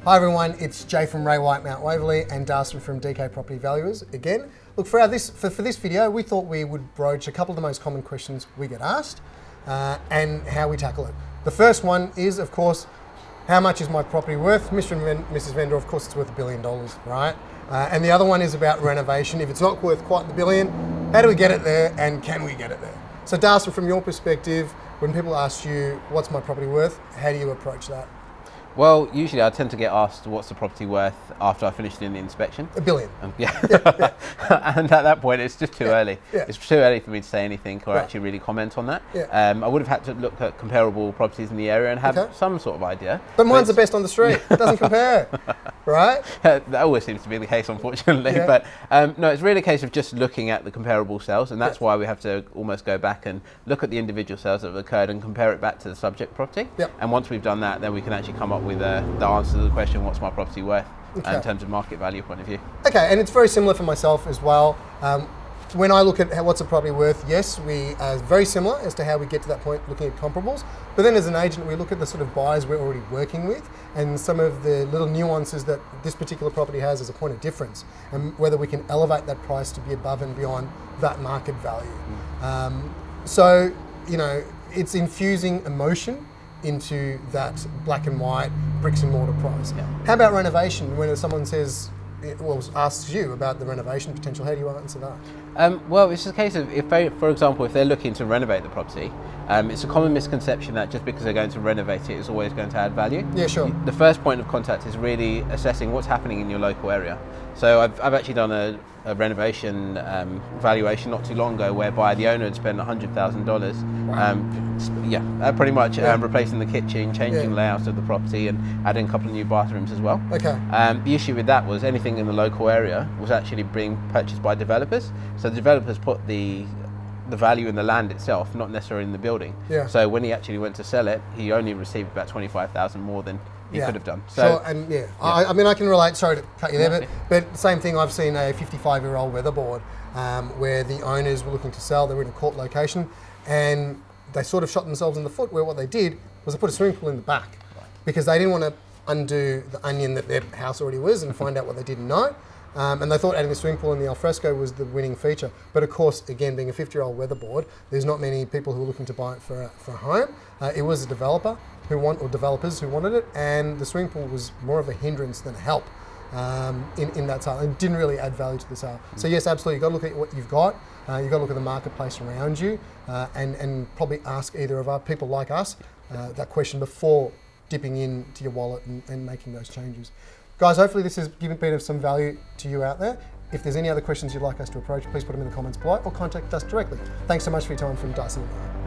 Hi everyone, it's Jay from Ray White Mount Waverley and Darcy from DK Property Valuers again. Look, for this video, we thought we would broach a couple of the most common questions we get asked and how we tackle it. The first one is, of course, how much is my property worth? Mr. and Mrs. Vendor, of course, it's worth $1 billion, right? And the other one is about renovation. If it's not worth quite the billion, how do we get it there and can we get it there? So Darcy, from your perspective, when people ask you, what's my property worth, how do you approach that? Well, usually I tend to get asked what's the property worth after I finished doing the inspection. $1 billion. Yeah. And at that point, it's just too early. Yeah. It's too early for me to say anything or Right. actually really comment on that. Yeah. I would have had to look at comparable properties in the area and have some sort of idea. But mine's the best on the street. It doesn't compare, right? That always seems to be the case, unfortunately. Yeah. But no, it's really a case of just looking at the comparable sales, and that's why we have to almost go back and look at the individual sales that have occurred and compare it back to the subject property. Yep. And once we've done that, then we can actually come up with the answer to the question, what's my property worth, in terms of market value point of view. Okay, and it's very similar for myself as well. When I look at what's a property worth, yes, we are very similar as to how we get to that point looking at comparables. But then as an agent, we look at the sort of buyers we're already working with and some of the little nuances that this particular property has as a point of difference and whether we can elevate that price to be above and beyond that market value. So, you know, it's infusing emotion into that black and white bricks and mortar price. Yeah. How about renovation? When someone says, well, asks you about the renovation potential, how do you answer that? Well, it's a case of, if they, for example, if they're looking to renovate the property, it's a common misconception that just because they're going to renovate it, it's always going to add value. Yeah, sure. The first point of contact is really assessing what's happening in your local area. So I've actually done a renovation valuation not too long ago whereby the owner had spent $100,000 pretty much replacing the kitchen, changing layouts of the property and adding a couple of new bathrooms as well. Okay. The issue with that was anything in the local area was actually being purchased by developers. So the developers put the value in the land itself, not necessarily in the building. Yeah. So when he actually went to sell it, he only received about $25,000 more than he could have done. So, and I mean, I can relate, sorry to cut you there, but same thing, I've seen a 55-year-old weatherboard where the owners were looking to sell, they were in a court location, and they sort of shot themselves in the foot where what they did was they put a swimming pool in the back because they didn't want to undo the onion that their house already was and find out what they didn't know. And they thought adding a swimming pool in the alfresco was the winning feature. But of course, again, being a 50-year-old weatherboard, there's not many people who are looking to buy it for a home. It was a developer or developers who wanted it, and the swimming pool was more of a hindrance than a help in that sale. It didn't really add value to the sale. So yes, absolutely, you've got to look at what you've got. You've got to look at the marketplace around you and probably ask either of our people like us that question before dipping into your wallet and making those changes. Guys, hopefully this has given a bit of some value to you out there. If there's any other questions you'd like us to approach, please put them in the comments below or contact us directly. Thanks so much for your time from Darcy and I.